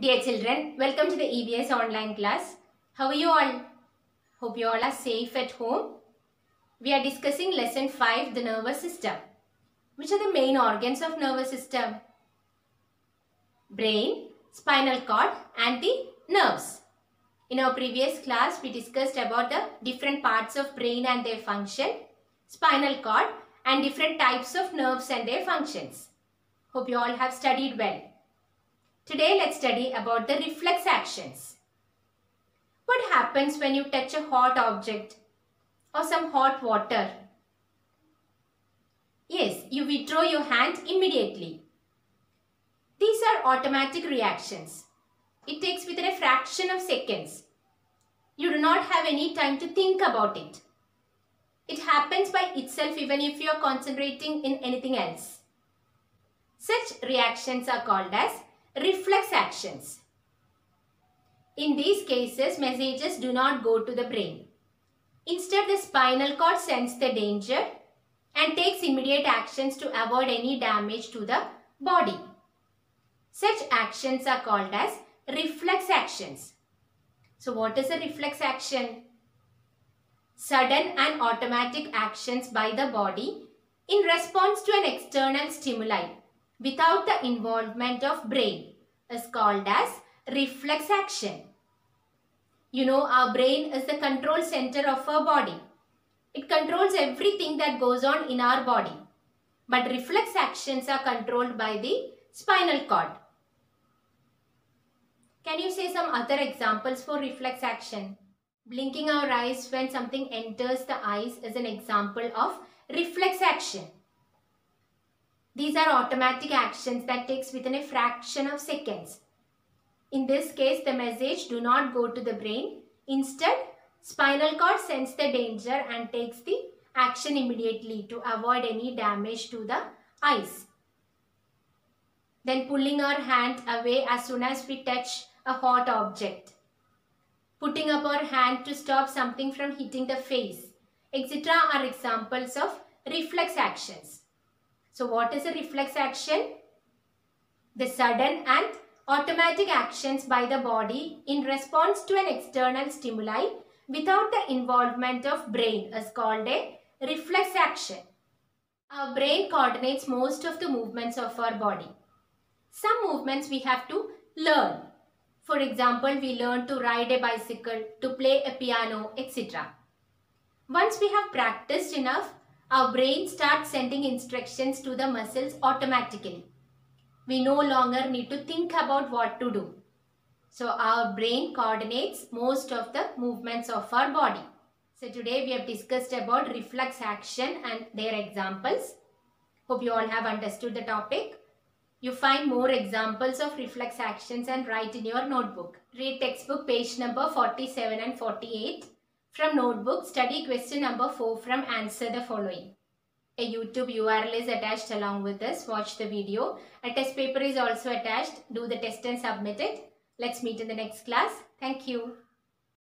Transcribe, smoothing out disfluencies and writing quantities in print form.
Dear children, welcome to the EVS online class. How are you all? Hope you all are safe at home. We are discussing lesson 5, the nervous system. Which are the main organs of nervous system? Brain, spinal cord and the nerves. In our previous class, we discussed about the different parts of brain and their function, spinal cord and different types of nerves and their functions. Hope you all have studied well. Today let's study about the reflex actions. What happens when you touch a hot object or some hot water? Yes, you withdraw your hand immediately. These are automatic reactions. It takes within a fraction of seconds. You do not have any time to think about it. It happens by itself even if you are concentrating in anything else. Such reactions are called as reflex actions. In these cases, messages do not go to the brain. Instead, the spinal cord senses the danger and takes immediate actions to avoid any damage to the body. Such actions are called as reflex actions. So, what is a reflex action? Sudden and automatic actions by the body in response to an external stimuli without the involvement of brain is called as reflex action. You know, our brain is the control center of our body. It controls everything that goes on in our body. But reflex actions are controlled by the spinal cord. Can you say some other examples for reflex action? Blinking our eyes when something enters the eyes is an example of reflex action. These are automatic actions that takes within a fraction of seconds. In this case, the message do not go to the brain. Instead, spinal cord senses the danger and takes the action immediately to avoid any damage to the eyes. Then pulling our hand away as soon as we touch a hot object. Putting up our hand to stop something from hitting the face, etc. are examples of reflex actions. So what is a reflex action? The sudden and automatic actions by the body in response to an external stimuli without the involvement of brain is called a reflex action. Our brain coordinates most of the movements of our body. Some movements we have to learn. For example, we learn to ride a bicycle, to play a piano, etc. Once we have practiced enough, our brain starts sending instructions to the muscles automatically. We no longer need to think about what to do. So our brain coordinates most of the movements of our body. So today we have discussed about reflex action and their examples. Hope you all have understood the topic. You find more examples of reflex actions and write in your notebook. Read textbook page number 47 and 48. From notebook, study question number 4 from answer the following. A YouTube URL is attached along with this. Watch the video. A test paper is also attached. Do the test and submit it. Let's meet in the next class. Thank you.